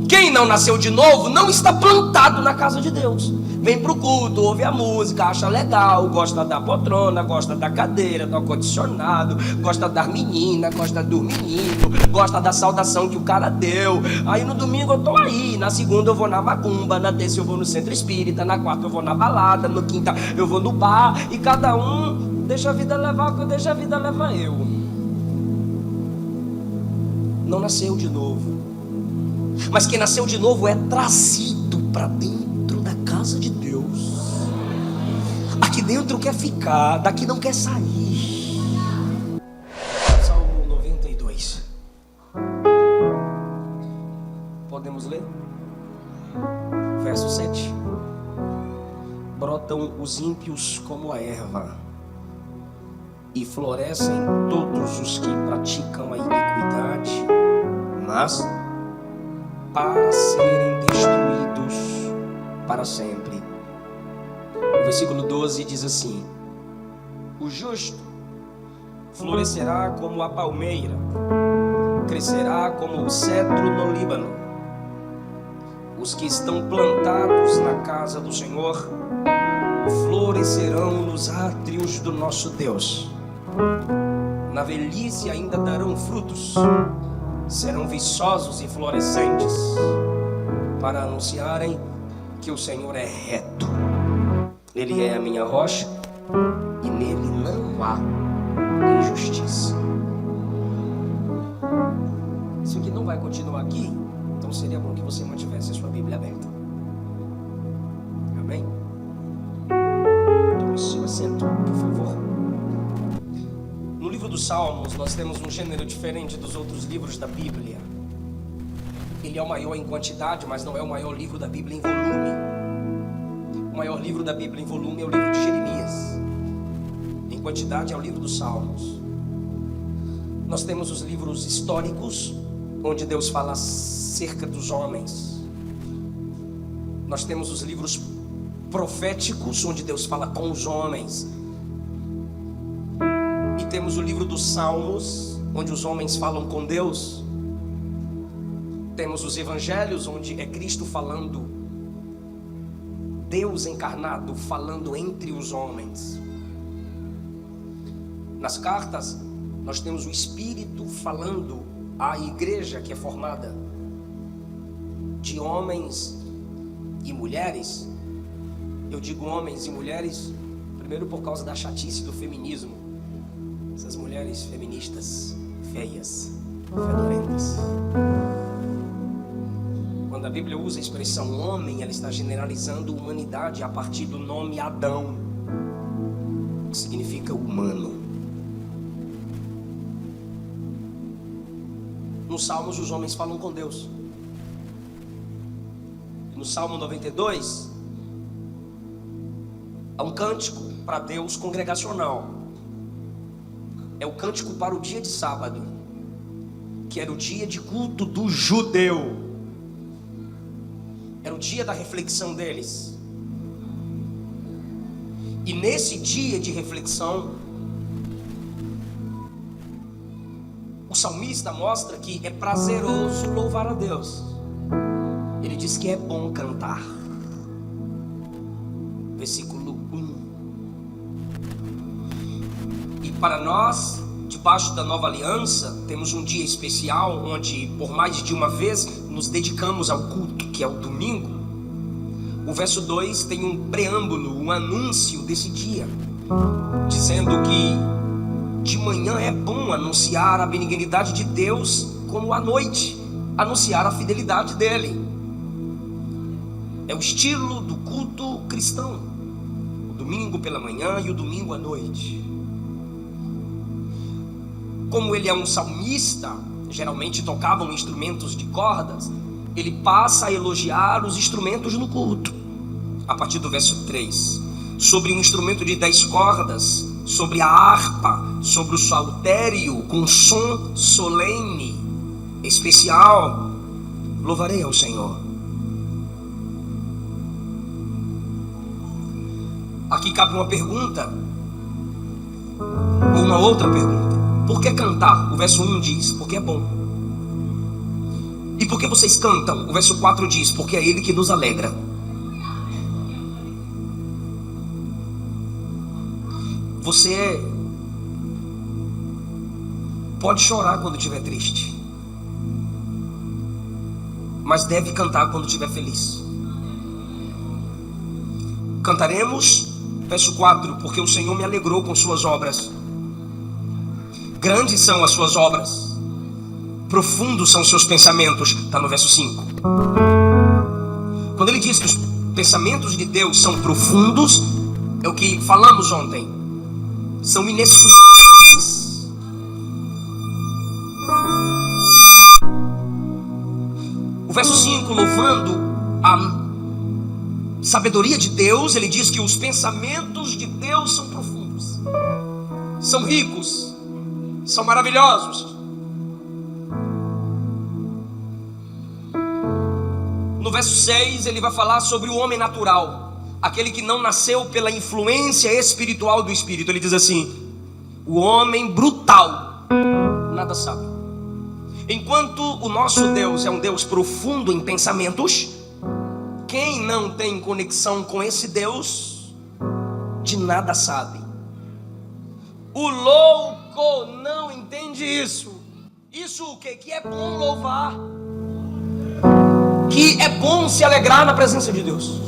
Quem não nasceu de novo não está plantado na casa de Deus. Vem para o culto, ouve a música, acha legal, gosta da poltrona, gosta da cadeira, do ar-condicionado, gosta das meninas, gosta do menino, gosta da saudação que o cara deu. Aí no domingo eu tô aí, na segunda eu vou na macumba, na terça eu vou no centro espírita, na quarta eu vou na balada, no quinta eu vou no bar, e cada um deixa a vida levar, deixa a vida levar eu. Não nasceu de novo. Mas quem nasceu de novo é trazido para dentro da casa de Deus. Aqui dentro quer ficar, daqui não quer sair. Salmo 92. Podemos ler? Verso 7. Brotam os ímpios como a erva, e florescem todos os que praticam a iniquidade, mas para serem destruídos para sempre. O versículo 12 diz assim: o justo florescerá como a palmeira, crescerá como o cedro no Líbano. Os que estão plantados na casa do Senhor florescerão nos átrios do nosso Deus. Na velhice ainda darão frutos, serão viçosos e florescentes, para anunciarem que o Senhor é reto. Ele é a minha rocha e nele não há injustiça. Isso aqui não vai continuar aqui, então seria bom que você mantivesse a sua Bíblia aberta. Amém? Tome seu assento, por favor. No livro dos Salmos, nós temos um gênero diferente dos outros livros da Bíblia. Ele é o maior em quantidade, mas não é o maior livro da Bíblia em volume. O maior livro da Bíblia em volume é o livro de Jeremias. Em quantidade é o livro dos Salmos. Nós temos os livros históricos, onde Deus fala acerca dos homens. Nós temos os livros proféticos, onde Deus fala com os homens. E temos o livro dos Salmos, onde os homens falam com Deus. Temos os evangelhos, onde é Cristo falando, Deus encarnado falando entre os homens. Nas cartas, nós temos o Espírito falando à igreja que é formada de homens e mulheres. Eu digo homens e mulheres, primeiro por causa da chatice do feminismo. Essas mulheres feministas, feias, fedorentas. Quando a Bíblia usa a expressão homem, ela está generalizando a humanidade a partir do nome Adão, que significa humano. Nos Salmos, os homens falam com Deus. No Salmo 92, há um cântico para Deus congregacional. É o cântico para o dia de sábado, que era o dia de culto do judeu. Era o dia da reflexão deles. E nesse dia de reflexão, o salmista mostra que é prazeroso louvar a Deus. Ele diz que é bom cantar. Versículo 1. E para nós, debaixo da nova aliança, temos um dia especial onde, por mais de uma vez, nos dedicamos ao culto, que é o domingo. O verso 2 tem um preâmbulo, um anúncio desse dia, dizendo que de manhã é bom anunciar a benignidade de Deus, como à noite anunciar a fidelidade dele. É o estilo do culto cristão, o domingo pela manhã e o domingo à noite. Como ele é um salmista, geralmente tocavam instrumentos de cordas, ele passa a elogiar os instrumentos no culto. A partir do verso 3, sobre um instrumento de 10 cordas, sobre a harpa, sobre o saltério, com som solene, especial, louvarei ao Senhor. Aqui cabe uma pergunta, ou uma outra pergunta. Por que cantar? O verso 1 diz, porque é bom. E por que vocês cantam? O verso 4 diz: porque é Ele que nos alegra. Você pode chorar quando estiver triste, mas deve cantar quando estiver feliz. Cantaremos, verso 4, porque o Senhor me alegrou com suas obras. Grandes são as suas obras, profundos são seus pensamentos. Está no verso 5. Quando ele diz que os pensamentos de Deus são profundos, é o que falamos ontem, são inescrutáveis. O verso 5, louvando a sabedoria de Deus, ele diz que os pensamentos de Deus são profundos, são ricos, são maravilhosos. No verso 6 ele vai falar sobre o homem natural, aquele que não nasceu pela influência espiritual do Espírito. Ele diz assim: o homem brutal nada sabe. Enquanto o nosso Deus é um Deus profundo em pensamentos, quem não tem conexão com esse Deus, de nada sabe. O louco não entende isso. Isso o quê? Que é bom louvar, que é bom se alegrar na presença de Deus.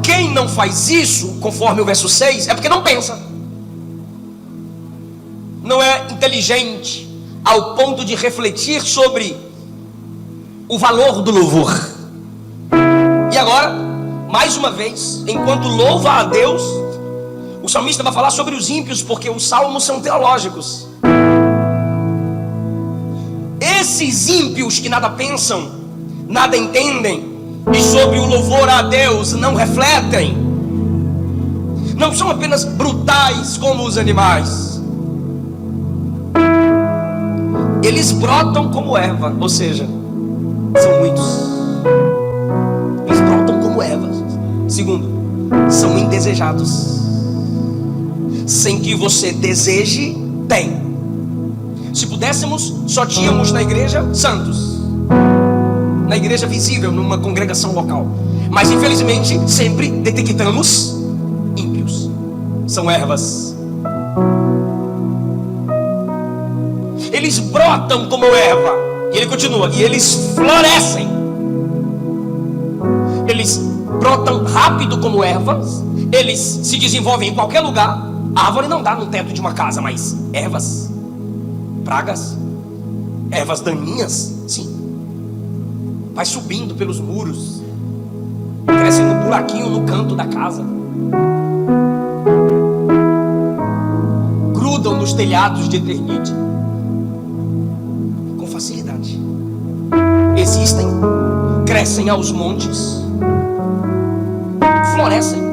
Quem não faz isso, conforme o verso 6, é porque não pensa, não é inteligente ao ponto de refletir sobre o valor do louvor. E agora, mais uma vez, enquanto louva a Deus, o salmista vai falar sobre os ímpios, porque os salmos são teológicos. Esses ímpios que nada pensam, nada entendem, e sobre o louvor a Deus não refletem, não são apenas brutais como os animais. Eles brotam como erva, ou seja, são muitos. Eles brotam como ervas. Segundo, são indesejados. Sem que você deseje, tem. Se pudéssemos, só tínhamos na igreja santos, na igreja visível, numa congregação local. Mas infelizmente sempre detectamos ímpios. São ervas. Eles brotam como erva. E ele continua: e eles florescem. Eles brotam rápido como ervas. Eles se desenvolvem em qualquer lugar. A árvore não dá no teto de uma casa, mas ervas, pragas, ervas daninhas, sim, vai subindo pelos muros, cresce no buraquinho no canto da casa, grudam nos telhados de eternite com facilidade. Existem, crescem aos montes, florescem.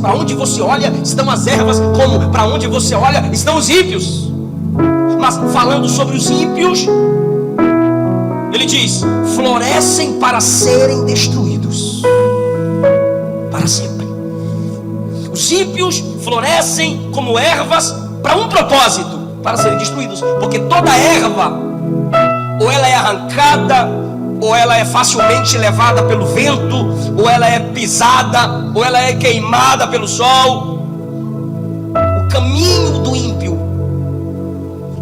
Para onde você olha estão as ervas, como para onde você olha estão os ímpios. Mas falando sobre os ímpios, ele diz: florescem para serem destruídos para sempre. Os ímpios florescem como ervas para um propósito, para serem destruídos. Porque toda erva, ou ela é arrancada, ou ela é facilmente levada pelo vento, ou ela é pisada, ou ela é queimada pelo sol. O caminho do ímpio,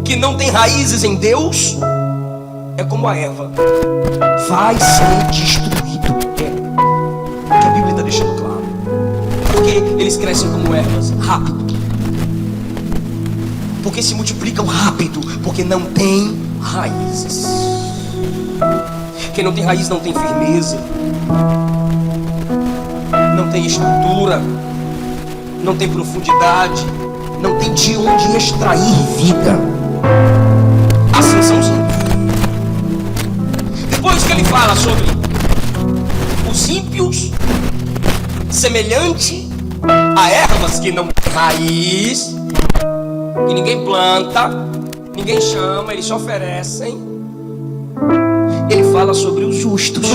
que não tem raízes em Deus, é como a erva, vai ser destruído. É o que a Bíblia está deixando claro. Porque eles crescem como ervas, rápido, porque se multiplicam rápido, porque não tem raízes. Quem não tem raiz não tem firmeza, não tem estrutura, não tem profundidade, não tem de onde extrair vida. Assim são os ímpios. Depois que ele fala sobre os ímpios, semelhante a ervas que não têm raiz, que ninguém planta, ninguém chama, eles se oferecem. Ele fala sobre os justos.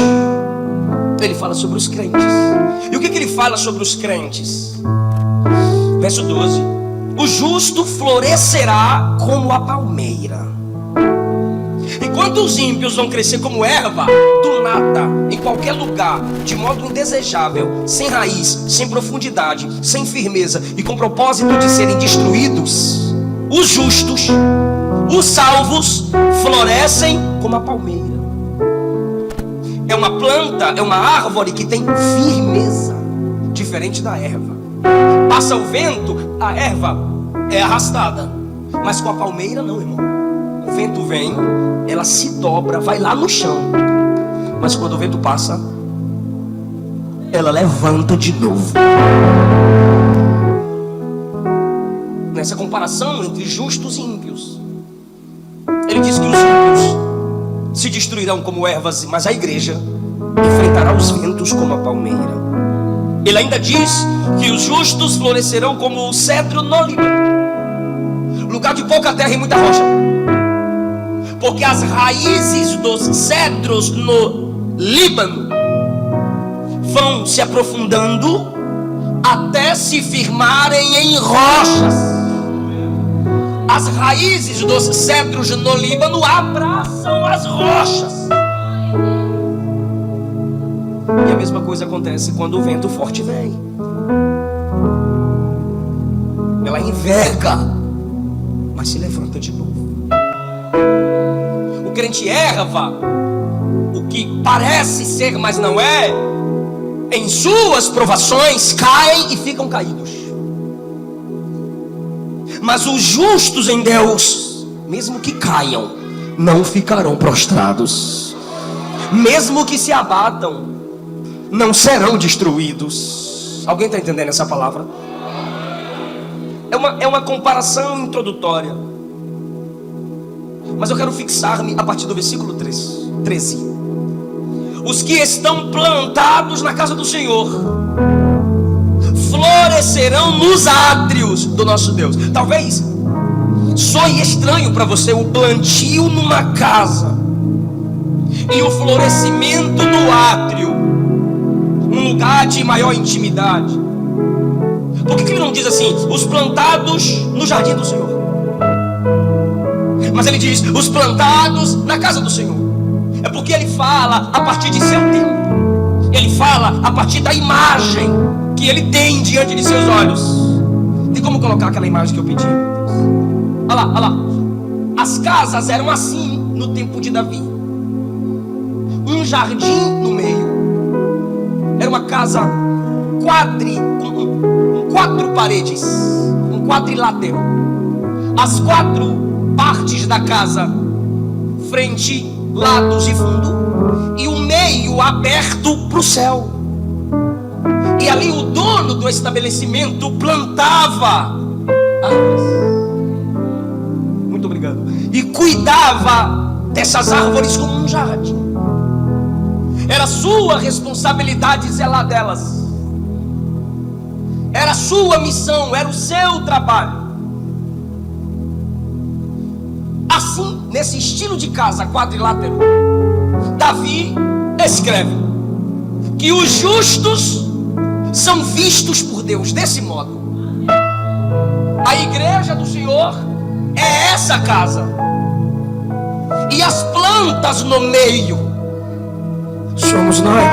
Ele fala sobre os crentes. E o que ele fala sobre os crentes? Verso 12: o justo florescerá como a palmeira. enquanto os ímpios vão crescer como erva, do nada, em qualquer lugar, de modo indesejável, sem raiz, sem profundidade, sem firmeza e com propósito de serem destruídos, os justos, os salvos, florescem como a palmeira. É uma planta, é uma árvore que tem firmeza, diferente da erva. Passa o vento, a erva é arrastada, mas com a palmeira não, irmão. O vento vem, ela se dobra, vai lá no chão, mas quando o vento passa, ela levanta de novo. Nessa comparação entre justos e ímpios, ele diz que os ímpios se destruirão como ervas, mas a igreja enfrentará os ventos como a palmeira. Ele ainda diz que os justos florescerão como o cedro no Líbano, lugar de pouca terra e muita rocha, porque as raízes dos cedros no Líbano vão se aprofundando até se firmarem em rochas. As raízes dos cedros no Líbano abraçam as rochas. E a mesma coisa acontece quando o vento forte vem. Ela enverga, mas se levanta de novo. O crente erva, o que parece ser, mas não é, em suas provações caem e ficam caídos. Mas os justos em Deus, mesmo que caiam, não ficarão prostrados. Mesmo que se abatam, não serão destruídos. Alguém está entendendo essa palavra? É uma comparação introdutória, mas eu quero fixar-me a partir do versículo 13. Os que estão plantados na casa do Senhor florescerão nos átrios do nosso Deus. Talvez soe estranho para você o plantio numa casa e o florescimento no átrio, um lugar de maior intimidade. Por que ele não diz assim, os plantados no jardim do Senhor? Mas ele diz, os plantados na casa do Senhor. É porque ele fala a partir de seu tempo. Ele fala a partir da imagem que ele tem diante de seus olhos. Tem como colocar aquela imagem que eu pedi? Olha lá. As casas eram assim no tempo de Davi. Um jardim no meio. Era uma casa com 4 paredes, um quadrilátero. As 4 partes da casa, frente, lados e fundo, e o meio aberto para o céu. E ali o dono do estabelecimento plantava árvores. Muito obrigado. E cuidava dessas árvores como um jardim. Era sua responsabilidade zelar delas. Era sua missão, era o seu trabalho. Assim, nesse estilo de casa quadrilátero, Davi escreve que os justos são vistos por Deus desse modo. A igreja do Senhor é essa casa, e as plantas no meio somos nós.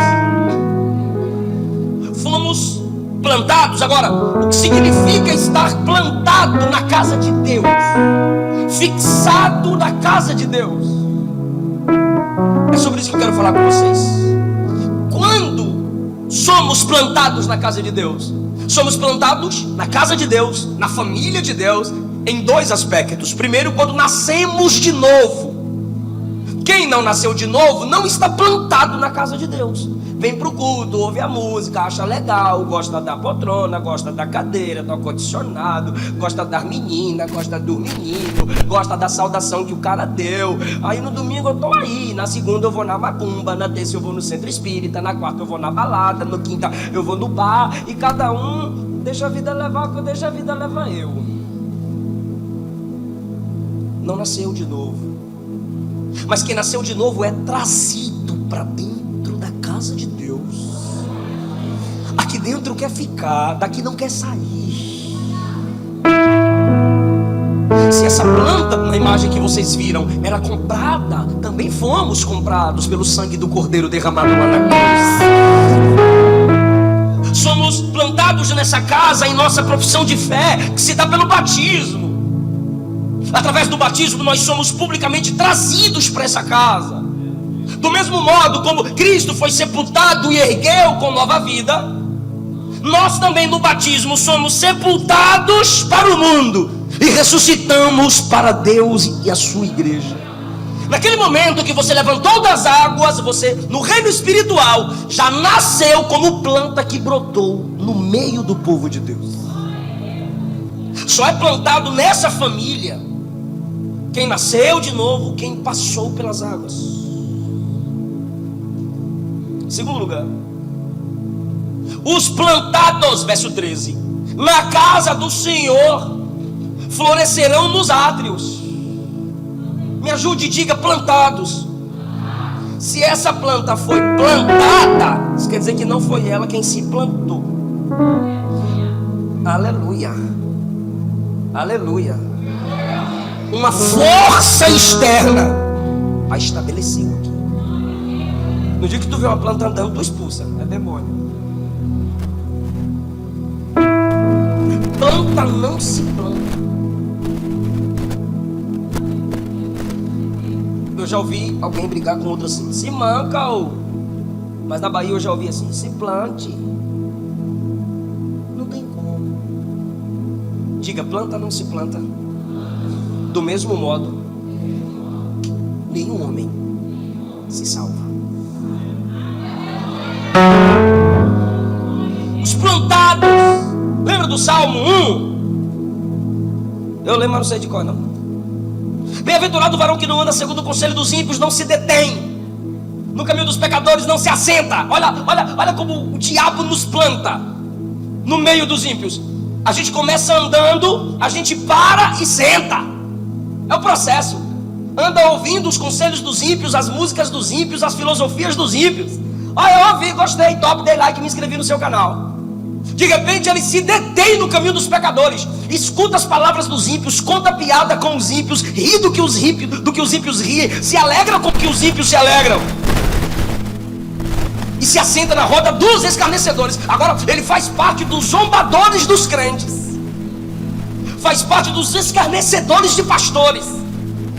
Fomos plantados. Agora, o que significa estar plantado na casa de Deus? Fixado na casa de Deus. É sobre isso que eu quero falar com vocês. Quando somos plantados na casa de Deus, somos plantados na casa de Deus, na família de Deus, em 2 aspectos. Primeiro, quando nascemos de novo. Quem não nasceu de novo não está plantado na casa de Deus. Vem pro culto, ouve a música, acha legal, gosta da poltrona, gosta da cadeira, do ar-condicionado, gosta das meninas, gosta do menino, gosta da saudação que o cara deu. Aí no domingo eu tô aí, na segunda eu vou na macumba, na terça eu vou no centro espírita, na quarta eu vou na balada, no quinta eu vou no bar, e cada um deixa a vida levar, que eu deixo a vida levar eu. Não nasceu de novo. Mas quem nasceu de novo é trazido para dentro da casa de Deus. Aqui dentro quer ficar, daqui não quer sair. Se essa planta, na imagem que vocês viram, era comprada, também fomos comprados pelo sangue do Cordeiro derramado lá na cruz. Somos plantados nessa casa em nossa profissão de fé, que se dá pelo batismo. Através do batismo nós somos publicamente trazidos para essa casa. Do mesmo modo como Cristo foi sepultado e ergueu com nova vida, nós também no batismo somos sepultados para o mundo e ressuscitamos para Deus e a sua igreja. Naquele momento que você levantou das águas, você no reino espiritual já nasceu como planta que brotou no meio do povo de Deus. Só é plantado nessa família quem nasceu de novo, quem passou pelas águas. Segundo lugar, os plantados, verso 13, na casa do Senhor florescerão nos átrios. Me ajude e diga plantados. Se essa planta foi plantada, isso quer dizer que não foi ela quem se plantou. Aleluia. Aleluia. Uma força externa a estabeleceu aqui. No dia que tu vê uma planta andando, tu expulsa. É demônio. Planta não se planta. Eu já ouvi alguém brigar com outro assim: se manca, ou... Mas na Bahia eu já ouvi assim: se plante. Não tem como. Diga: planta não se planta. Do mesmo modo, nenhum homem se salva. Os plantados. Lembra do Salmo 1? Eu lembro, mas não sei de qual não. Bem-aventurado o varão que não anda segundo o conselho dos ímpios, não se detém no caminho dos pecadores, não se assenta. Olha como o diabo nos planta no meio dos ímpios. A gente começa andando, a gente para e senta. É o processo. Anda ouvindo os conselhos dos ímpios, as músicas dos ímpios, as filosofias dos ímpios. Eu ouvi, gostei, top, dei like, me inscrevi no seu canal. De repente ele se detém no caminho dos pecadores, escuta as palavras dos ímpios, conta piada com os ímpios, ri do que os ímpios riem, se alegra com o que os ímpios se alegram, e se assenta na roda dos escarnecedores. Agora ele faz parte dos zombadores dos crentes, faz parte dos escarnecedores de pastores.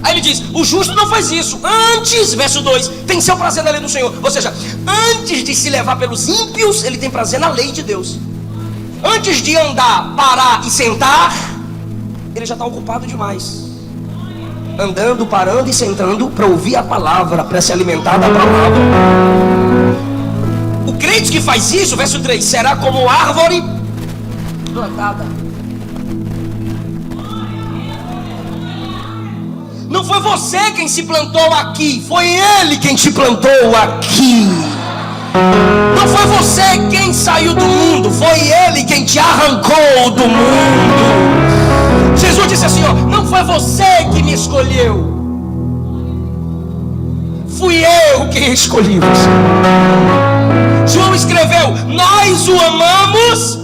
Aí ele diz: o justo não faz isso. Antes, verso 2, tem seu prazer na lei do Senhor. Ou seja, antes de se levar pelos ímpios, ele tem prazer na lei de Deus. Antes de andar, parar e sentar, ele já está ocupado demais, andando, parando e sentando para ouvir a palavra, para se alimentar da palavra. O crente que faz isso, verso 3, será como árvore plantada. Não foi você quem se plantou aqui, foi ele quem te plantou aqui. Não foi você quem saiu do mundo, foi ele quem te arrancou do mundo. Jesus disse assim: não foi você que me escolheu, fui eu quem escolhi você. João escreveu: nós o amamos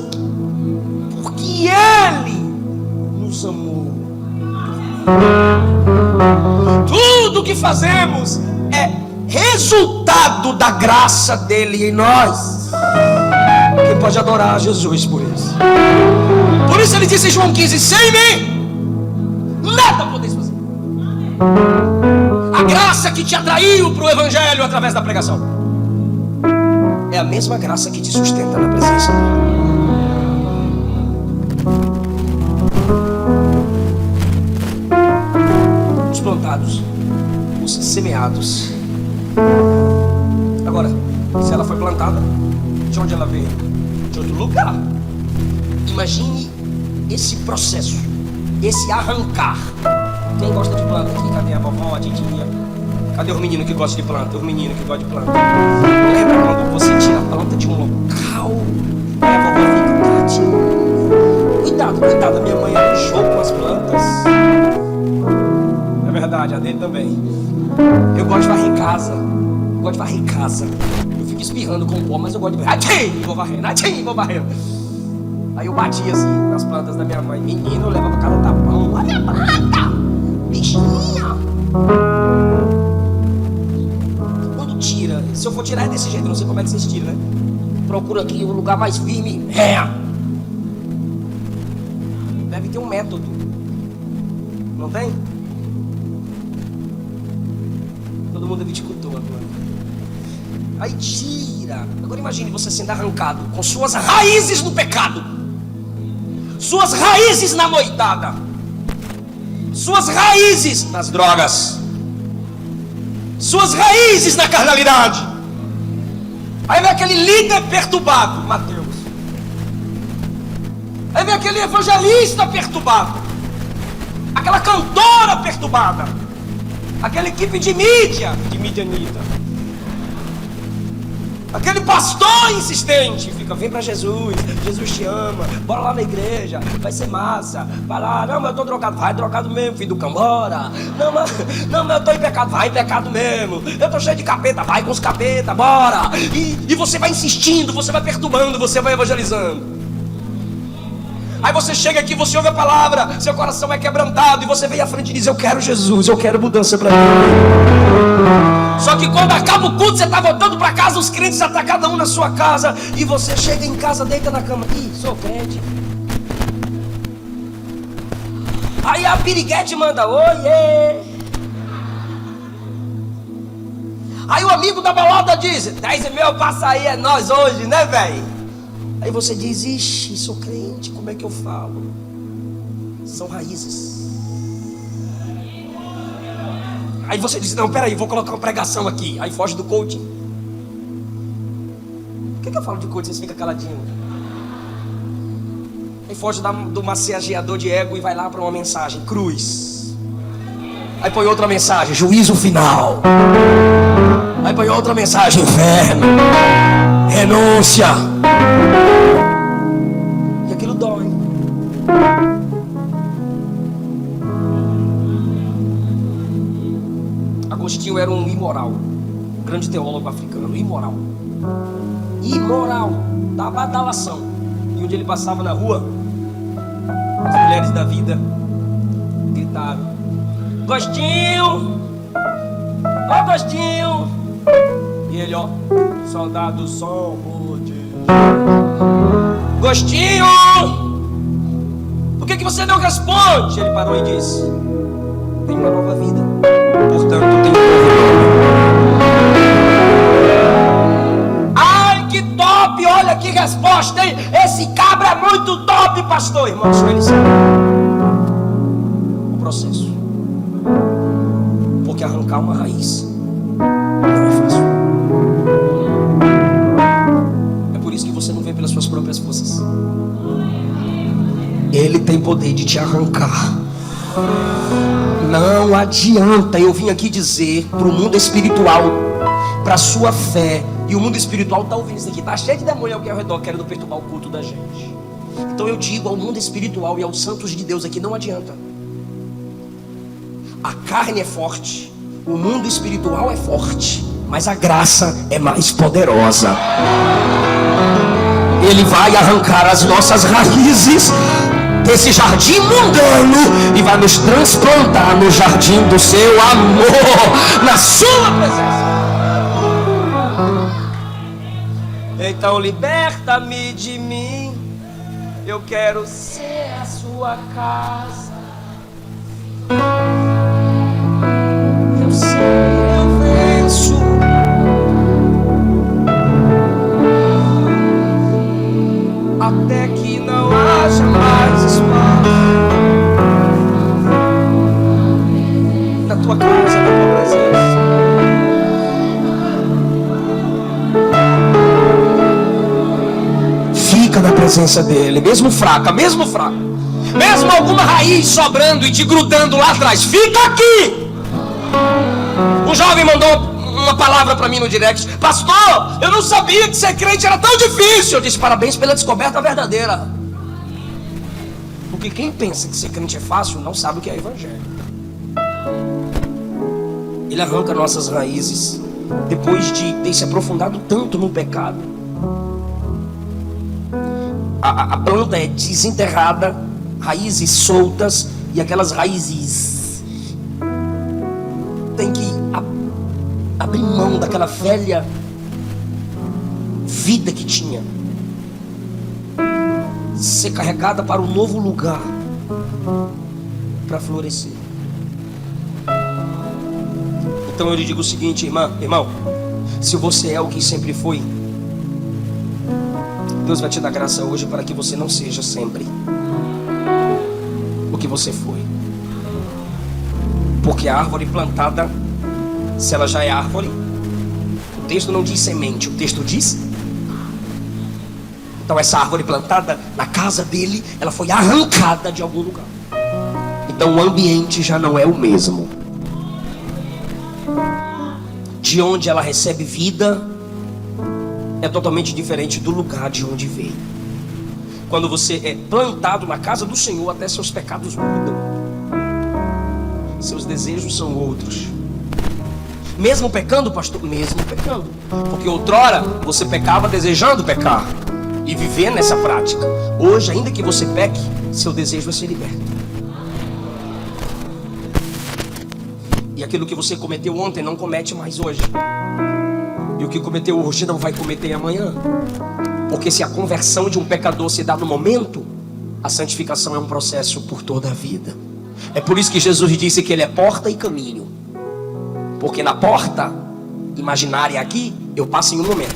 porque ele nos amou. Tudo que fazemos é resultado da graça dele em nós. Quem pode adorar a Jesus por isso? Por isso ele disse em João 15: sem mim nada podeis fazer. A graça que te atraiu para o evangelho através da pregação é a mesma graça que te sustenta na presença dele. Os plantados, os semeados. Agora, se ela foi plantada, de onde ela veio? De outro lugar. Imagine esse processo, esse arrancar. Quem gosta de planta aqui? Cadê a vovó, a titia? Cadê os meninos que gostam de planta? Os meninos que gostam de planta. Lembra quando você tira a planta de um local? Aí a vovó fica: tadinha, cuidado, minha mãe arranjou com as plantas. É verdade, a dele também. Eu gosto de varrer casa. Eu fico espirrando com o pó, mas eu gosto de varrer. Vou varrendo. Aí eu batia assim nas plantas da minha mãe. Menino, eu levava cada tapão. Olha a minha planta! Bichinha! Quando tira, se eu for tirar é desse jeito, não sei como é que vocês tiram, né? Procura aqui um lugar mais firme. Deve ter um método. Não tem? Todo mundo escutou agora. Aí tira. Agora imagine você sendo arrancado com suas raízes no pecado, suas raízes na noitada, suas raízes nas drogas, suas raízes na carnalidade. Aí vem aquele líder perturbado, Mateus. Aí vem aquele evangelista perturbado, aquela cantora perturbada, aquela equipe de mídia Anitta, aquele pastor insistente, fica, vem pra Jesus, Jesus te ama, bora lá na igreja, vai ser massa, vai lá, não, mas eu tô drogado, vai drogado mesmo, filho do cão, bora, não, mas eu tô em pecado, vai em pecado mesmo, eu tô cheio de capeta, vai com os capeta, bora, e você vai insistindo, você vai perturbando, você vai evangelizando. Aí você chega aqui, você ouve a palavra, seu coração é quebrantado, e você vem à frente e diz, eu quero Jesus, eu quero mudança pra mim. Só que quando acaba o culto, você está voltando para casa, os crentes já estão cada um na sua casa, e você chega em casa, deita na cama, ih, sou crente. Aí a piriguete manda, oiê. Aí o amigo da balada diz, 10,5 passa aí, é nós hoje, né, velho? Aí você diz, ixi, sou crente, como é que eu falo? São raízes. Aí você diz, não, peraí, vou colocar uma pregação aqui. Aí foge do coaching. Por que eu falo de coaching, vocês ficam caladinhos? Aí foge do massageador de ego e vai lá para uma mensagem, cruz. Aí põe outra mensagem, juízo final. Aí põe outra mensagem, inferno, renúncia. E aquilo dói. Agostinho era um imoral, grande teólogo africano, imoral, da badalação. E onde ele passava na rua, as mulheres da vida gritavam, Agostinho, ó Agostinho. E ele, ó, soldado somos de Agostinho, por que você não responde? Ele parou e disse, tem uma nova vida, portanto tem um novo nome. Ai, que top, olha que resposta, hein? Esse cabra é muito top, pastor. Irmão, só ele sabe o processo. Porque arrancar uma raiz não é fácil. É por isso que você não vê pelas suas próprias forças. Ele tem poder de te arrancar. Não adianta. Eu vim aqui dizer para o mundo espiritual, para a sua fé. E o mundo espiritual está ouvindo isso aqui. Está cheio de demônio aqui ao redor, querendo perturbar o culto da gente. Então eu digo ao mundo espiritual e aos santos de Deus aqui, não adianta. A carne é forte, o mundo espiritual é forte, mas a graça é mais poderosa. Ele vai arrancar as nossas raízes desse jardim mundano e vai nos transplantar no jardim do seu amor, na sua presença. Então liberta-me de mim, eu quero ser a sua casa. Eu sei, eu venço. Até que não haja mais espaço na tua casa, na tua presença. Fica na presença dele, mesmo fraca, mesmo alguma raiz sobrando e te grudando lá atrás, fica aqui. Um jovem mandou uma palavra para mim no direct, pastor, eu não sabia que ser crente era tão difícil. Eu disse, parabéns pela descoberta verdadeira. Porque quem pensa que ser crente é fácil não sabe o que é evangelho. Ele arranca nossas raízes depois de ter se aprofundado tanto no pecado. a planta é desenterrada, raízes soltas, e aquelas raízes tem que abrir mão daquela velha vida que tinha, ser carregada para um novo lugar para florescer. Então eu lhe digo o seguinte, irmão, se você é o que sempre foi, Deus vai te dar graça hoje para que você não seja sempre o que você foi. Porque a árvore plantada, se ela já é árvore, o texto não diz semente, o texto diz. Então essa árvore plantada na casa dele, ela foi arrancada de algum lugar. Então o ambiente já não é o mesmo. De onde ela recebe vida é totalmente diferente do lugar de onde veio. Quando você é plantado na casa do Senhor, até seus pecados mudam. Seus desejos são outros. Mesmo pecando, pastor? Mesmo pecando. Porque outrora você pecava desejando pecar e viver nessa prática. Hoje, ainda que você peque, seu desejo é ser liberto. E aquilo que você cometeu ontem não comete mais hoje. E o que cometeu hoje não vai cometer amanhã. Porque se a conversão de um pecador se dá no momento, a santificação é um processo por toda a vida. É por isso que Jesus disse que ele é porta e caminho. Porque na porta imaginária aqui, eu passo em um momento.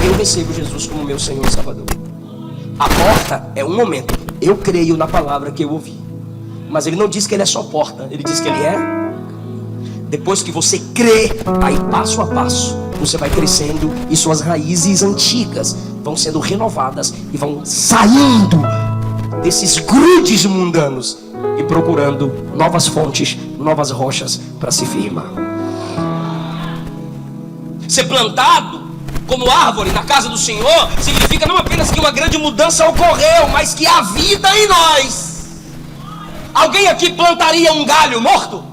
Eu recebo Jesus como meu Senhor e Salvador. A porta é um momento. Eu creio na palavra que eu ouvi. Mas ele não diz que ele é só porta. Ele diz que ele é. Depois que você crê, aí passo a passo, você vai crescendo e suas raízes antigas vão sendo renovadas e vão saindo desses grudes mundanos e procurando novas fontes, novas rochas para se firmar. Ser plantado como árvore na casa do Senhor significa não apenas que uma grande mudança ocorreu, mas que há vida em nós. Alguém aqui plantaria um galho morto?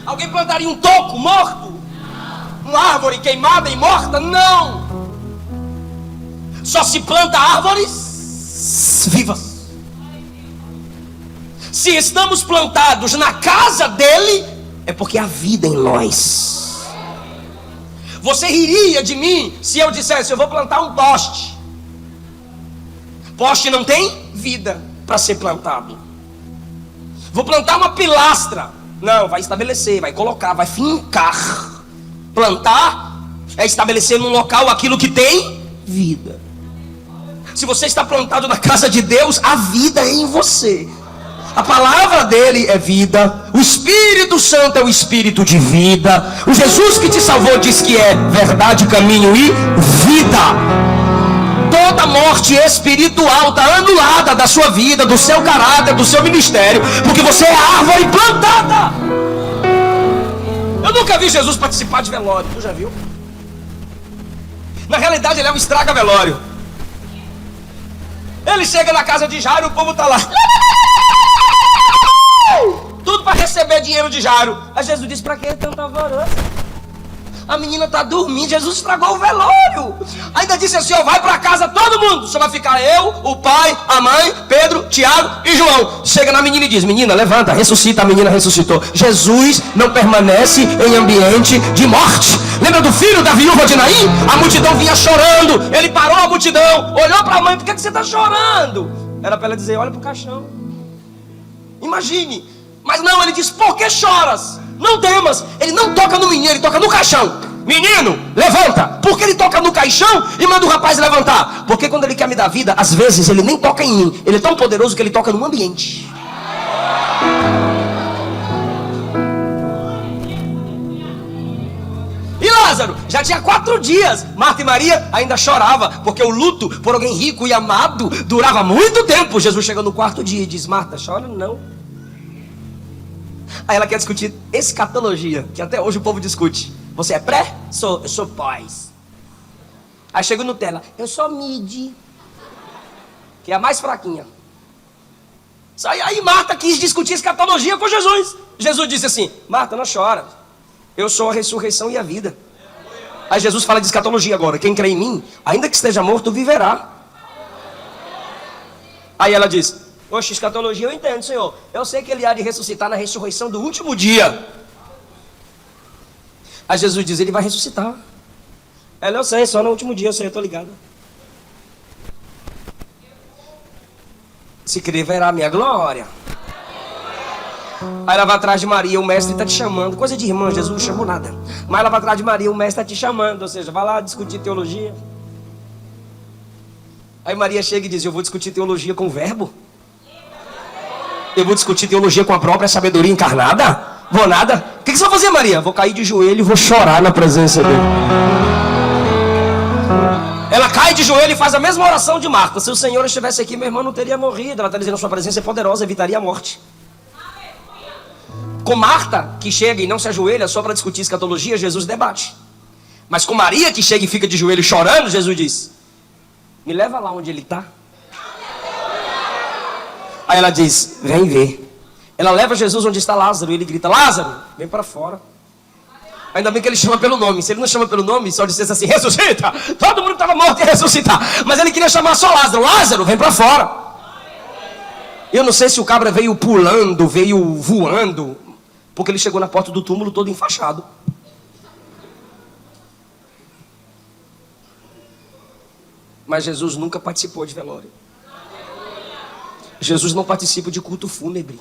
Alguém plantaria um toco morto? Uma árvore queimada e morta? Não! Só se planta árvores vivas. Se estamos plantados na casa dele, é porque há vida em nós. Você riria de mim se eu dissesse: eu vou plantar um poste. Poste não tem vida para ser plantado. Vou plantar uma pilastra. Não, vai estabelecer, vai colocar, vai fincar. Plantar é estabelecer num local aquilo que tem vida. Se você está plantado na casa de Deus, há vida em você. A palavra dele é vida. O Espírito Santo é o Espírito de vida. O Jesus que te salvou diz que é verdade, caminho e vida. Toda morte espiritual está anulada da sua vida, do seu caráter, do seu ministério, porque você é árvore plantada. Eu nunca vi Jesus participar de velório. Tu já viu? Na realidade ele é um estraga-velório. Ele chega na casa de Jairo, o povo está lá. Tudo para receber dinheiro de Jairo. Aí Jesus disse: para que tanta alvoroço? A menina está dormindo. Jesus estragou o velório. Ainda disse assim: ó, vai para casa todo mundo. Só vai ficar eu, o pai, a mãe, Pedro, Tiago e João. Chega na menina e diz: menina, levanta, ressuscita. A menina ressuscitou. Jesus não permanece em ambiente de morte. Lembra do filho da viúva de Naim? A multidão vinha chorando. Ele parou a multidão, olhou para a mãe: por que você está chorando? Era para ela dizer: olha para o caixão. Imagine. Mas não, ele diz: por que choras? Não temas. Ele não toca no menino, ele toca no caixão. Menino, levanta. Por que ele toca no caixão e manda o rapaz levantar? Porque quando ele quer me dar vida, às vezes ele nem toca em mim. Ele é tão poderoso que ele toca no ambiente. E Lázaro? Já tinha 4 dias. Marta e Maria ainda choravam, porque o luto por alguém rico e amado durava muito tempo. Jesus chega no 4º dia e diz: Marta, chora não. Aí ela quer discutir escatologia, que até hoje o povo discute. Você é pré? Eu sou pós. Aí chega o Nutella: eu sou mid, que é a mais fraquinha. Aí Marta quis discutir escatologia com Jesus. Jesus disse assim: Marta, não chora. Eu sou a ressurreição e a vida. Aí Jesus fala de escatologia agora. Quem crê em mim, ainda que esteja morto, viverá. Aí ela diz: oxe, escatologia eu entendo, Senhor. Eu sei que ele há de ressuscitar na ressurreição do último dia. Aí Jesus diz: ele vai ressuscitar. Ela: eu sei, só no último dia, eu estou ligado. Se crer, verá a minha glória. Aí ela vai atrás de Maria: o mestre está te chamando. Coisa de irmã, Jesus não chamou nada. Mas ela vai atrás de Maria: o mestre está te chamando. Ou seja, vai lá discutir teologia. Aí Maria chega e diz: eu vou discutir teologia com o verbo? Eu vou discutir teologia com a própria sabedoria encarnada? Vou nada. O que você vai fazer, Maria? Vou cair de joelho e vou chorar na presença dele. Ela cai de joelho e faz a mesma oração de Marta. Se o Senhor estivesse aqui, meu irmão não teria morrido. Ela está dizendo: a sua presença é poderosa, evitaria a morte. Com Marta, que chega e não se ajoelha só para discutir escatologia, Jesus debate. Mas com Maria, que chega e fica de joelho chorando, Jesus diz: me leva lá onde ele está. Aí ela diz: vem ver. Ela leva Jesus onde está Lázaro. E ele grita: Lázaro, vem para fora. Ainda bem que ele chama pelo nome. Se ele não chama pelo nome, só dissesse assim: ressuscita. Todo mundo estava morto ia ressuscitar. Mas ele queria chamar só Lázaro: Lázaro, vem para fora. Eu não sei se o cabra veio pulando, veio voando, porque ele chegou na porta do túmulo todo enfaixado. Mas Jesus nunca participou de velório. Jesus não participa de culto fúnebre.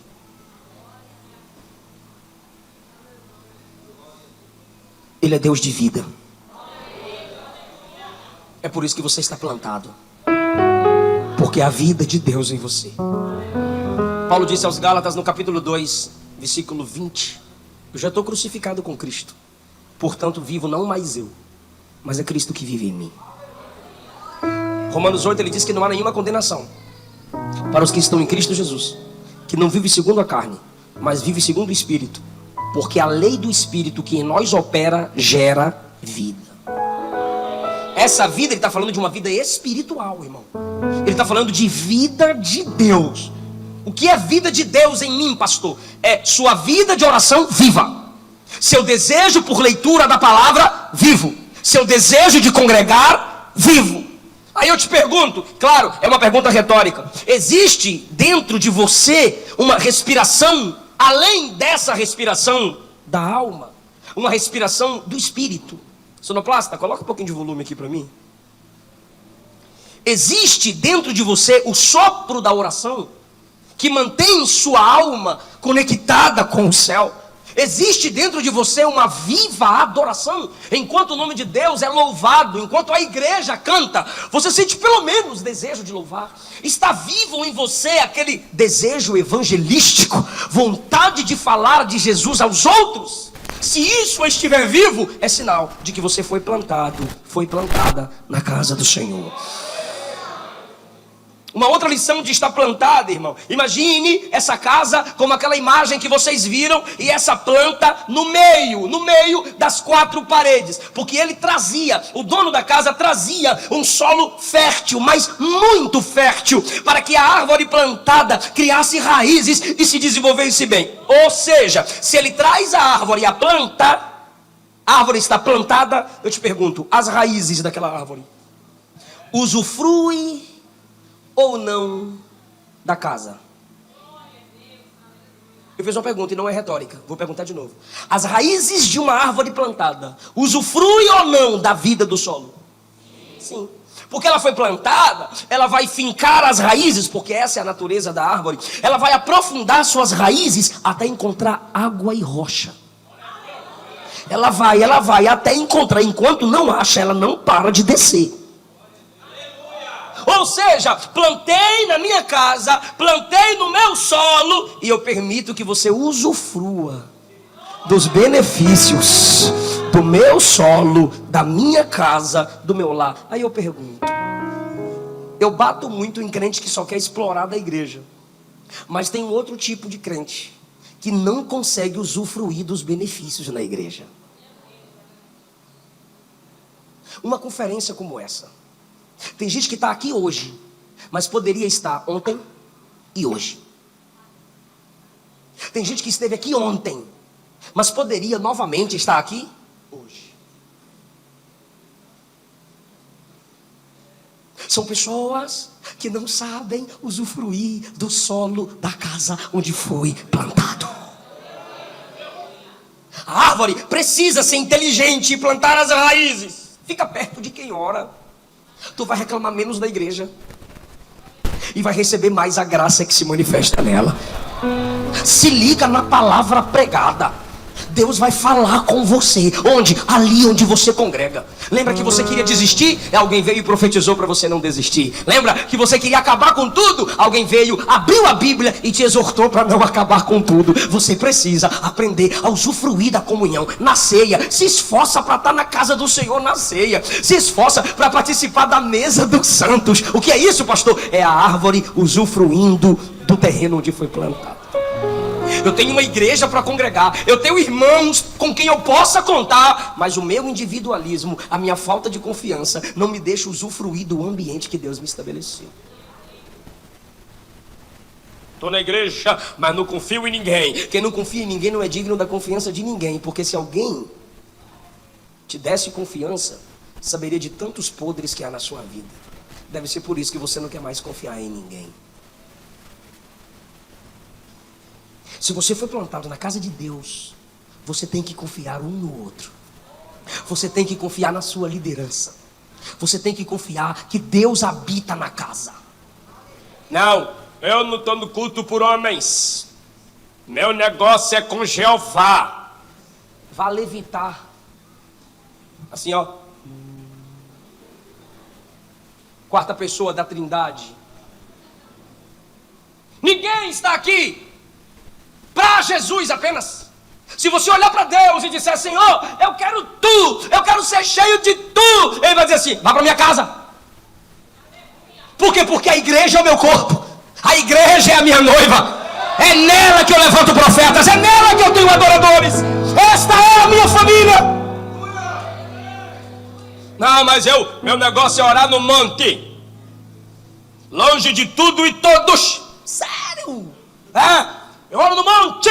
Ele é Deus de vida. É por isso que você está plantado. Porque há vida de Deus em você. Paulo disse aos Gálatas no capítulo 2, versículo 20: eu já estou crucificado com Cristo. Portanto vivo não mais eu, mas é Cristo que vive em mim. Romanos 8, ele diz que não há nenhuma condenação para os que estão em Cristo Jesus, que não vive segundo a carne, mas vive segundo o Espírito. Porque a lei do Espírito que em nós opera gera vida. Essa vida, ele está falando de uma vida espiritual, irmão. Ele está falando de vida de Deus. O que é vida de Deus em mim, pastor? É sua vida de oração viva. Seu desejo por leitura da palavra, vivo. Seu desejo de congregar, vivo. Aí eu te pergunto, claro, é uma pergunta retórica: existe dentro de você uma respiração, além dessa respiração da alma, uma respiração do espírito? Sonoplasta, coloca um pouquinho de volume aqui para mim. Existe dentro de você o sopro da oração, que mantém sua alma conectada com o céu. Existe dentro de você uma viva adoração. Enquanto o nome de Deus é louvado, enquanto a igreja canta, você sente pelo menos desejo de louvar. Está vivo em você aquele desejo evangelístico, vontade de falar de Jesus aos outros. Se isso estiver vivo, é sinal de que você foi plantado, foi plantada na casa do Senhor. Uma outra lição de estar plantada, irmão: imagine essa casa como aquela imagem que vocês viram, e essa planta no meio das quatro paredes, porque ele trazia, o dono da casa trazia um solo fértil, mas muito fértil, para que a árvore plantada criasse raízes e se desenvolvesse bem. Ou seja, se ele traz a árvore e a planta, a árvore está plantada, eu te pergunto, as raízes daquela árvore usufrui ou não da casa? Eu fiz uma pergunta e não é retórica, vou perguntar de novo. As raízes de uma árvore plantada usufruem ou não da vida do solo? Sim. Porque ela foi plantada, ela vai fincar as raízes, porque essa é a natureza da árvore. Ela vai aprofundar suas raízes até encontrar água e rocha. Ela vai até encontrar. Enquanto não acha, ela não para de descer. Ou seja, plantei na minha casa, plantei no meu solo, e eu permito que você usufrua dos benefícios do meu solo, da minha casa, do meu lar. Aí eu pergunto, eu bato muito em crente que só quer explorar da igreja, mas tem outro tipo de crente que não consegue usufruir dos benefícios na igreja. Uma conferência como essa, tem gente que está aqui hoje, mas poderia estar ontem e hoje. Tem gente que esteve aqui ontem, mas poderia novamente estar aqui hoje. São pessoas que não sabem usufruir do solo da casa onde foi plantado. A árvore precisa ser inteligente e plantar as raízes. Fica perto de quem ora. Tu vai reclamar menos da igreja e vai receber mais a graça que se manifesta nela. Se liga na palavra pregada. Deus vai falar com você. Onde? Ali onde você congrega. Lembra que você queria desistir? Alguém veio e profetizou para você não desistir. Lembra que você queria acabar com tudo? Alguém veio, abriu a Bíblia e te exortou para não acabar com tudo. Você precisa aprender a usufruir da comunhão na ceia. Se esforça para estar na casa do Senhor na ceia. Se esforça para participar da mesa dos santos. O que é isso, pastor? É a árvore usufruindo do terreno onde foi plantado. Eu tenho uma igreja para congregar, eu tenho irmãos com quem eu possa contar, mas o meu individualismo, a minha falta de confiança, não me deixa usufruir do ambiente que Deus me estabeleceu. Estou na igreja, mas não confio em ninguém. Quem não confia em ninguém não é digno da confiança de ninguém, porque se alguém te desse confiança, saberia de tantos podres que há na sua vida. Deve ser por isso que você não quer mais confiar em ninguém. Se você foi plantado na casa de Deus, você tem que confiar um no outro. Você tem que confiar na sua liderança. Você tem que confiar que Deus habita na casa. Não, eu não estou no culto por homens. Meu negócio é com Jeová. Vá levitar. Assim, ó. Quarta pessoa da Trindade. Ninguém está aqui para Jesus apenas. Se você olhar para Deus e disser, Senhor, eu quero tu, eu quero ser cheio de tu, Ele vai dizer assim, vá para minha casa. Por quê? Porque a igreja é o meu corpo, a igreja é a minha noiva, é nela que eu levanto profetas, é nela que eu tenho adoradores, esta é a minha família. Não, mas meu negócio é orar no monte, longe de tudo e todos. Sério? Eu oro no monte.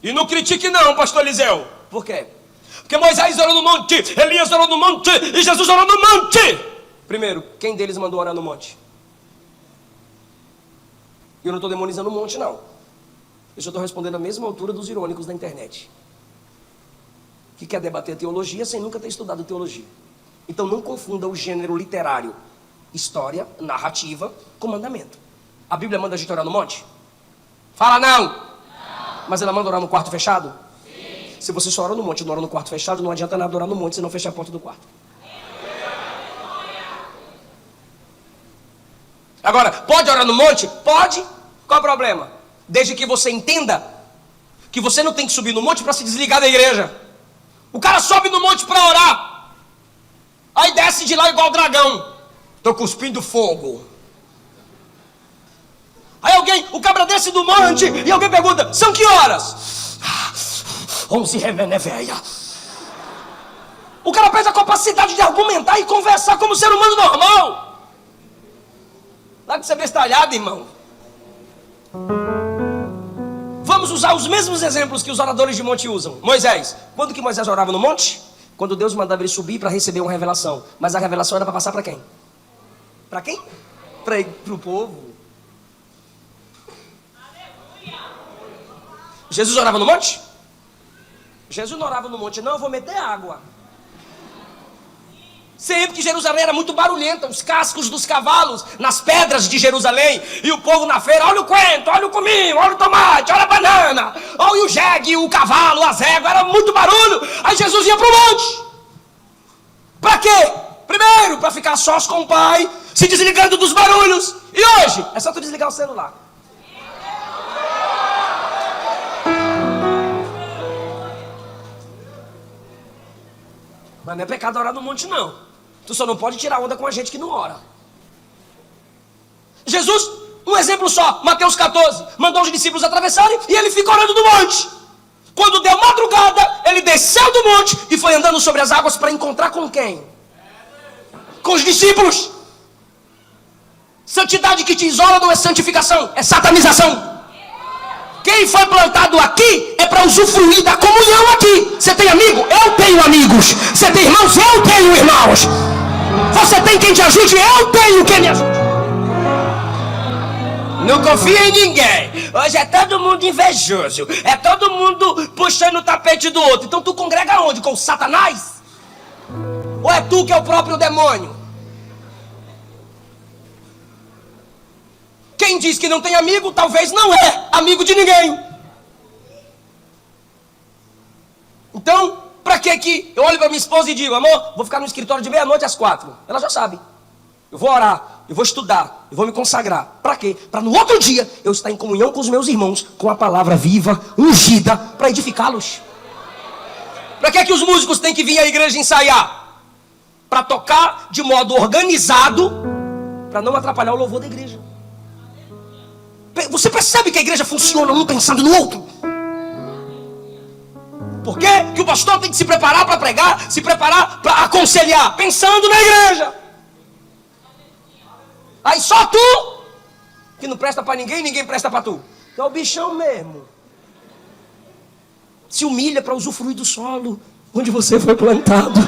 E não critique não, pastor Eliseu. Por quê? Porque Moisés orou no monte, Elias orou no monte e Jesus orou no monte. Primeiro, quem deles mandou orar no monte? Eu não estou demonizando o monte, não. Eu só estou respondendo a mesma altura dos irônicos da internet, que quer debater teologia sem nunca ter estudado teologia. Então não confunda o gênero literário, história, narrativa, com mandamento. A Bíblia manda a gente orar no monte? Fala não. Mas ela manda orar no quarto fechado? Sim. Se você só ora no monte e não ora no quarto fechado, não adianta nada orar no monte se não fechar a porta do quarto. Agora, pode orar no monte? Pode. Qual é o problema? Desde que você entenda que você não tem que subir no monte para se desligar da igreja. O cara sobe no monte para orar, aí desce de lá igual o dragão. Tô cuspindo fogo. Aí o cabra desce do monte e alguém pergunta, são que horas? 11 remené velha. O cara perde a capacidade de argumentar e conversar como ser humano normal. Larga de ser bestalhado, irmão. Vamos usar os mesmos exemplos que os oradores de monte usam. Moisés, quando que Moisés orava no monte? Quando Deus mandava ele subir para receber uma revelação. Mas a revelação era para passar para quem? Para quem? Para o povo. Jesus orava no monte? Jesus não orava no monte, não, eu vou meter água. Sempre que Jerusalém era muito barulhenta, os cascos dos cavalos nas pedras de Jerusalém, e o povo na feira, olha o coentro, olha o cominho, olha o tomate, olha a banana, olha o jegue, o cavalo, as éguas, era muito barulho. Aí Jesus ia para o monte. Para quê? Primeiro, para ficar sós com o Pai, se desligando dos barulhos. E hoje, é só tu desligar o celular. Mas não é pecado orar no monte, não. Tu só não pode tirar onda com a gente que não ora. Jesus, um exemplo só, Mateus 14, mandou os discípulos atravessarem e ele ficou orando no monte. Quando deu madrugada, ele desceu do monte e foi andando sobre as águas para encontrar com quem? Com os discípulos. Santidade que te isola não é santificação, é satanização. Quem foi plantado aqui é para usufruir da comunhão aqui. Você tem amigo? Eu tenho amigos. Você tem irmãos? Eu tenho irmãos. Você tem quem te ajude? Eu tenho quem me ajude. Não confia em ninguém. Hoje é todo mundo invejoso. É todo mundo puxando o tapete do outro. Então tu congrega onde? Com Satanás? Ou é tu que é o próprio demônio? Quem diz que não tem amigo, talvez não é amigo de ninguém. Então, pra que eu olho pra minha esposa e digo: amor, vou ficar no escritório de meia-noite às 4. Ela já sabe. Eu vou orar, eu vou estudar, eu vou me consagrar. Pra quê? Pra no outro dia eu estar em comunhão com os meus irmãos, com a palavra viva, ungida, pra edificá-los. Pra que os músicos têm que vir à igreja ensaiar? Pra tocar de modo organizado, pra não atrapalhar o louvor da igreja. Você percebe que a igreja funciona um pensando no outro? Por quê? Que o pastor tem que se preparar para pregar, se preparar para aconselhar, pensando na igreja. Aí só tu, que não presta para ninguém, ninguém presta para tu. Tu é o bichão mesmo. Se humilha para usufruir do solo onde você foi plantado.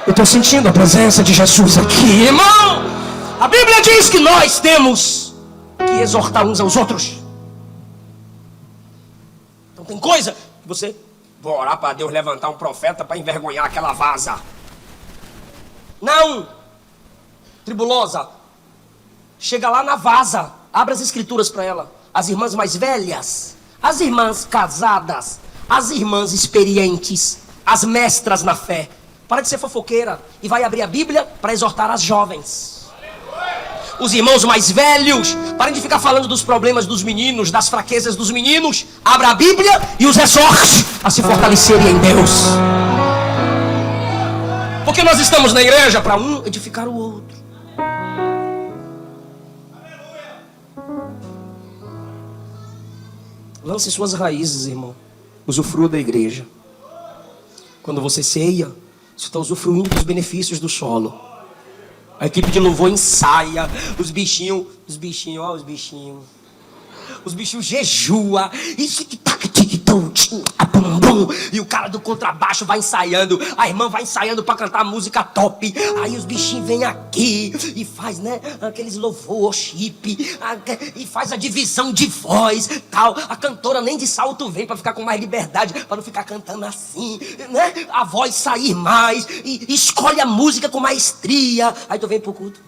Eu estou sentindo a presença de Jesus aqui, irmão. A Bíblia diz que nós temos que exortar uns aos outros. Então tem coisa que você... Vou orar para Deus levantar um profeta para envergonhar aquela vaza. Não! Tribulosa. Chega lá na vaza. Abre as escrituras para ela. As irmãs mais velhas. As irmãs casadas. As irmãs experientes. As mestras na fé. Para de ser fofoqueira. E vai abrir a Bíblia para exortar as jovens. Os irmãos mais velhos, parem de ficar falando dos problemas dos meninos, das fraquezas dos meninos. Abra a Bíblia e os exorte a se fortalecerem em Deus. Porque nós estamos na igreja para um edificar o outro. Lance suas raízes, irmão. Usufrua da igreja. Quando você ceia, você está usufruindo dos benefícios do solo. A equipe de louvor ensaia, os bichinhos, ó, os bichinhos jejua, e o cara do contrabaixo vai ensaiando, a irmã vai ensaiando para cantar música top, aí os bichinhos vêm aqui e faz, né, aqueles louvor, worship, e faz a divisão de voz, tal, a cantora nem de salto vem para ficar com mais liberdade, para não ficar cantando assim, né, a voz sair mais, e escolhe a música com maestria, aí tu vem pro culto.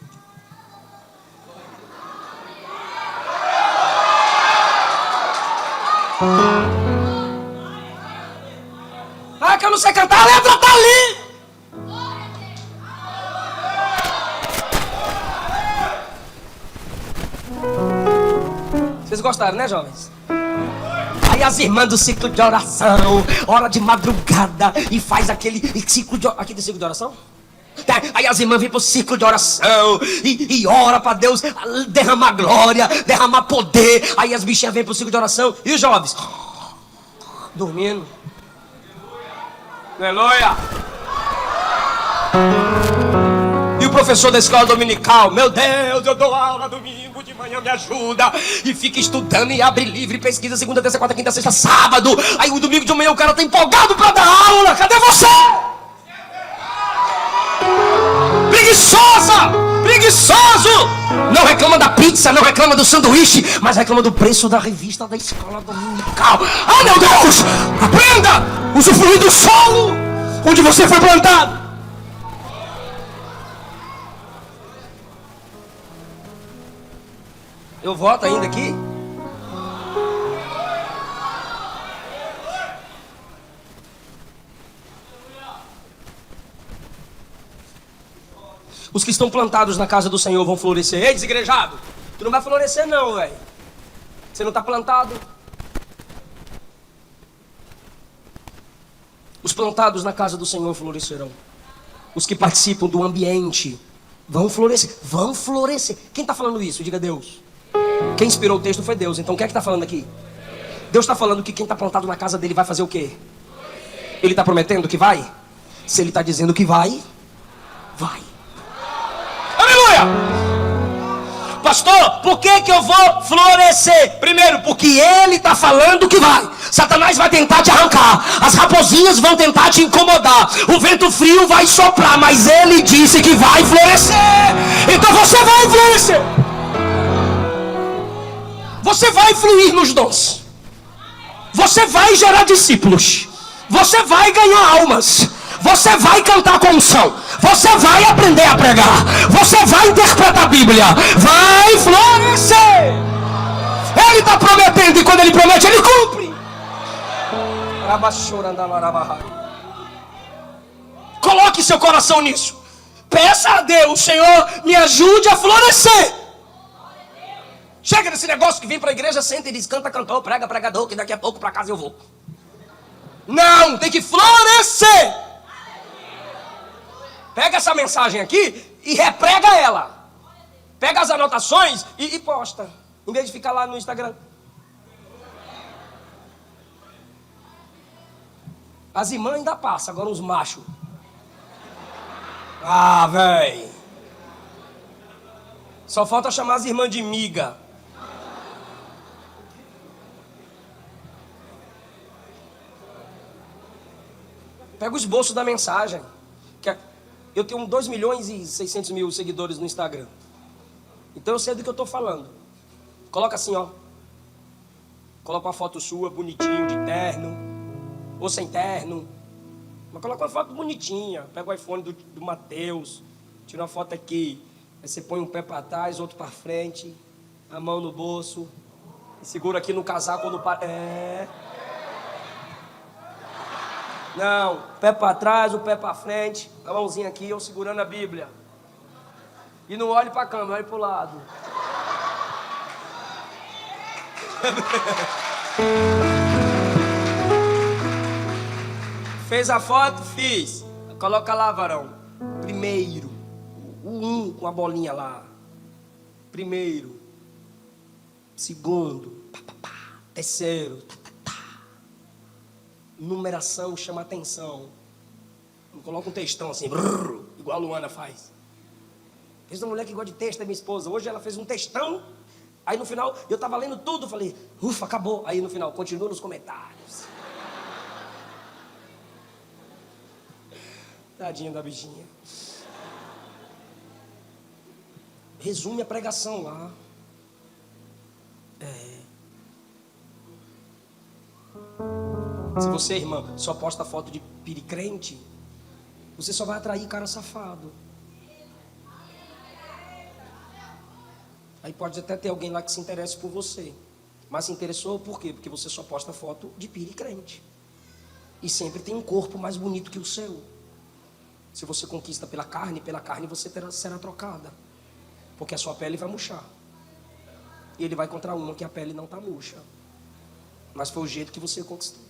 Ah, que eu não sei cantar, a letra tá ali. Vocês gostaram, né, jovens? Aí as irmãs do ciclo de oração, hora de madrugada, e faz aquele ciclo de oração. Aqui tem ciclo de oração? Aí as irmãs vêm pro ciclo de oração e ora para Deus derramar glória, derramar poder. Aí as bichinhas vêm pro ciclo de oração. E os jovens? Dormindo. Aleluia. E o professor da escola dominical? Meu Deus, eu dou aula domingo de manhã, me ajuda. E fica estudando e abre livro e pesquisa segunda, terça, quarta, quinta, sexta, sábado. Aí o domingo de manhã o cara tá empolgado para dar aula. Cadê você? Preguiçosa, preguiçoso. Não reclama da pizza, não reclama do sanduíche, mas reclama do preço da revista da escola dominical. Ah, meu Deus, aprenda, usufruir do solo onde você foi plantado. Eu voto ainda aqui. Os que estão plantados na casa do Senhor vão florescer. Ei, desigrejado, tu não vai florescer não, velho. Você não está plantado. Os plantados na casa do Senhor florescerão. Os que participam do ambiente vão florescer. Vão florescer. Quem está falando isso? Diga Deus. Quem inspirou o texto foi Deus. Então quem é que está falando aqui? Deus está falando que quem está plantado na casa dele vai fazer o quê? Ele está prometendo que vai? Se ele está dizendo que vai, vai. Aleluia! Pastor, por que eu vou florescer? Primeiro, porque ele está falando que vai. Satanás vai tentar te arrancar, as raposinhas vão tentar te incomodar, o vento frio vai soprar, mas ele disse que vai florescer. Então você vai florescer. Você vai fluir nos dons. Você vai gerar discípulos. Você vai ganhar almas. Você vai cantar com unção. Você vai aprender a pregar. Você vai interpretar a Bíblia. Vai florescer. Ele está prometendo, e quando ele promete, ele cumpre. Coloque seu coração nisso. Peça a Deus: Senhor, me ajude a florescer. Chega desse negócio que vem para a igreja, senta e diz: canta, cantor, prega, pregador, que daqui a pouco para casa eu vou. Não, tem que florescer. Pega essa mensagem aqui e reprega ela. Pega as anotações e posta, em vez de ficar lá no Instagram. As irmãs ainda passam, agora os machos. Ah, véi. Só falta chamar as irmãs de miga. Pega o esboço da mensagem. Eu tenho 2.600.000 seguidores no Instagram. Então eu sei do que eu estou falando. Coloca assim, ó. Coloca uma foto sua, bonitinho, de terno. Ou sem terno. Mas coloca uma foto bonitinha. Pega o iPhone do Mateus. Tira uma foto aqui. Aí você põe um pé para trás, outro para frente. A mão no bolso. E segura aqui no casaco ou no... Não, pé para trás, o pé para frente, a mãozinha aqui, eu segurando a Bíblia. E não olhe para a câmera, olhe para o lado. Fez a foto? Fiz. Coloca lá, varão. Primeiro. O com a bolinha lá. Primeiro. Segundo. Terceiro. Numeração chama atenção. Não coloca um textão assim, brrr, igual a Luana faz. Essa mulher que gosta de texto é minha esposa. Hoje ela fez um textão. Aí no final, eu estava lendo tudo, falei, ufa, acabou. Aí no final, continua nos comentários. Tadinha da bichinha. Resume a pregação lá. Se você, irmã, só posta foto de piricrente, você só vai atrair cara safado. Aí pode até ter alguém lá que se interesse por você. Mas se interessou por quê? Porque você só posta foto de piricrente. E sempre tem um corpo mais bonito que o seu. Se você conquista pela carne você será trocada. Porque a sua pele vai murchar. E ele vai encontrar uma que a pele não está murcha. Mas foi o jeito que você conquistou.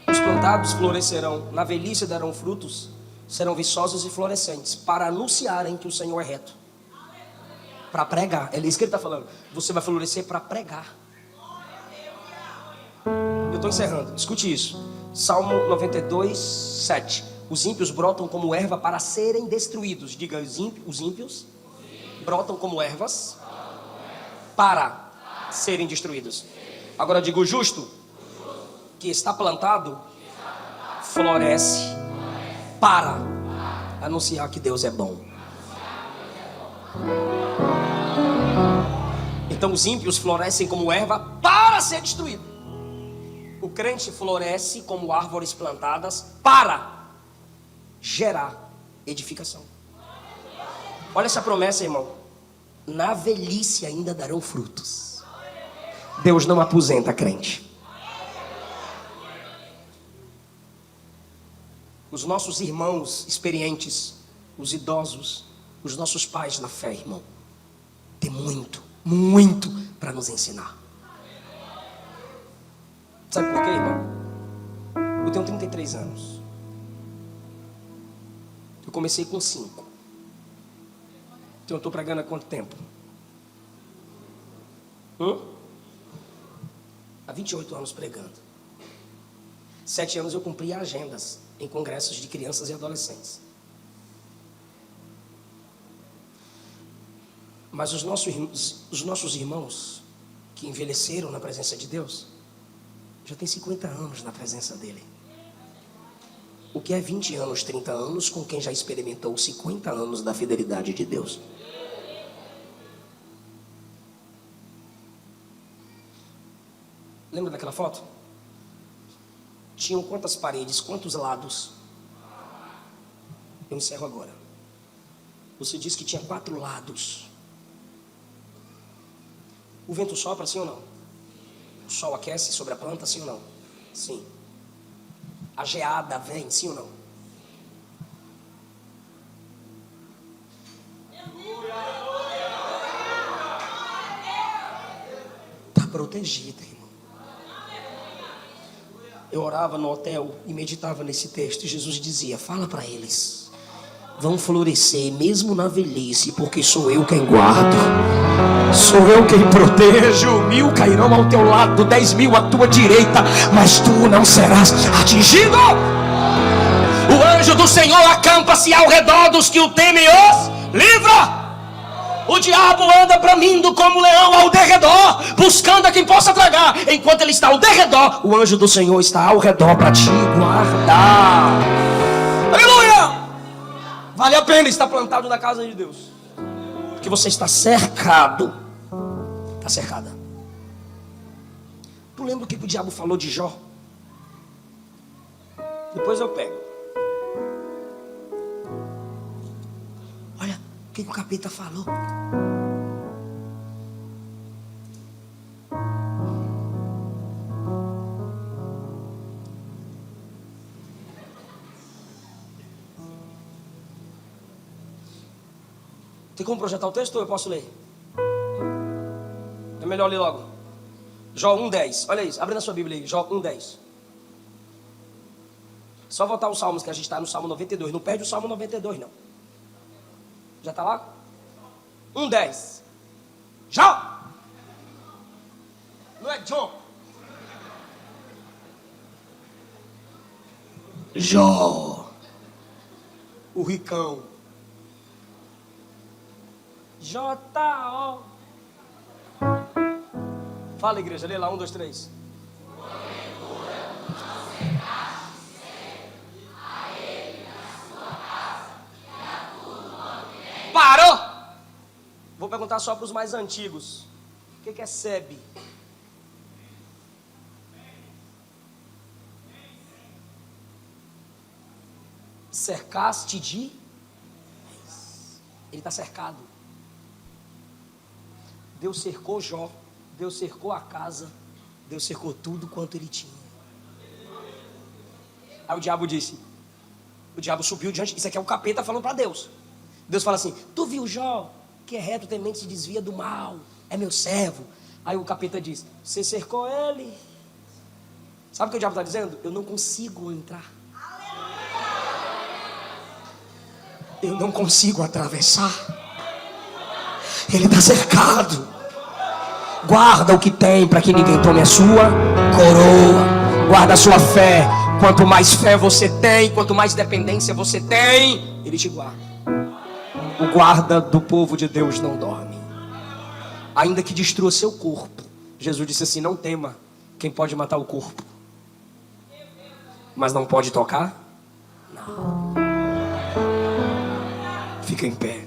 Os plantados florescerão, na velhice darão frutos, serão viçosos e florescentes, para anunciarem que o Senhor é reto. Para pregar, é isso que ele está falando. Você vai florescer para pregar. Eu estou encerrando, escute isso. Salmo 92, 7. Os ímpios brotam como erva para serem destruídos. Diga, os ímpios brotam como ervas para serem destruídos. Agora diga, o justo que está plantado floresce para anunciar que Deus é bom. Então os ímpios florescem como erva para ser destruído. O crente floresce como árvores plantadas para gerar edificação. Olha essa promessa, irmão. Na velhice ainda darão frutos. Deus não aposenta crente. Os nossos irmãos experientes, os idosos, os nossos pais na fé, irmão, tem muito para nos ensinar. Sabe por quê, irmão? Eu tenho 33 anos. Eu comecei com 5. Então eu estou pregando há quanto tempo? Há 28 anos pregando. 7 anos eu cumpri agendas. em congressos de crianças e adolescentes. Mas os nossos irmãos que envelheceram na presença de Deus, já tem 50 anos na presença dele. O que é 20 anos, 30 anos com quem já experimentou 50 anos da fidelidade de Deus? Lembra daquela foto? Tinham quantas paredes, quantos lados? Eu encerro agora. Você disse que tinha 4 lados. O vento sopra, sim ou não? O sol aquece sobre a planta, sim ou não? Sim. A geada vem, sim ou não? Está protegida, irmão. Eu orava no hotel e meditava nesse texto, e Jesus dizia: fala para eles, vão florescer mesmo na velhice, porque sou eu quem guardo, sou eu quem protejo. 1000 cairão ao teu lado, 10.000 à tua direita, mas tu não serás atingido. O anjo do Senhor acampa-se ao redor dos que o temem, os livra. O diabo anda bramindo como leão ao derredor, buscando a quem possa tragar. Enquanto ele está ao derredor, o anjo do Senhor está ao redor para te guardar. Aleluia! Vale a pena estar plantado na casa de Deus, porque você está cercado. Está cercada. Tu lembra o que o diabo falou de Jó? Depois eu pego. Olha o que o capeta falou. Tem como projetar o texto ou eu posso ler? É melhor ler logo. Jó 1:10. Olha isso, abre na sua Bíblia aí. Jó 1:10. Só voltar os salmos, que a gente está no Salmo 92. Não perde o Salmo 92, não. Já está lá? 1:10. Jó! Não é John. Jó. O ricão. J-O. Fala, igreja, lê lá, 1, 2, 3. Parou! Vou perguntar só para os mais antigos. O que é SEB? Cercaste de? Ele está cercado. Deus cercou Jó, Deus cercou a casa, Deus cercou tudo quanto ele tinha. Aí o diabo disse, o diabo subiu diante, isso aqui é o capeta falando para Deus. Deus fala assim: tu viu Jó, que é reto, temente, se desvia do mal, é meu servo. Aí o capeta diz: você cercou ele. Sabe o que o diabo está dizendo? Eu não consigo entrar, eu não consigo atravessar. Ele está cercado. Guarda o que tem para que ninguém tome a sua coroa. Guarda a sua fé. Quanto mais fé você tem, quanto mais dependência você tem, ele te guarda. O guarda do povo de Deus não dorme, ainda que destrua seu corpo. Jesus disse assim: não tema quem pode matar o corpo, mas não pode tocar. Não. Fica em pé.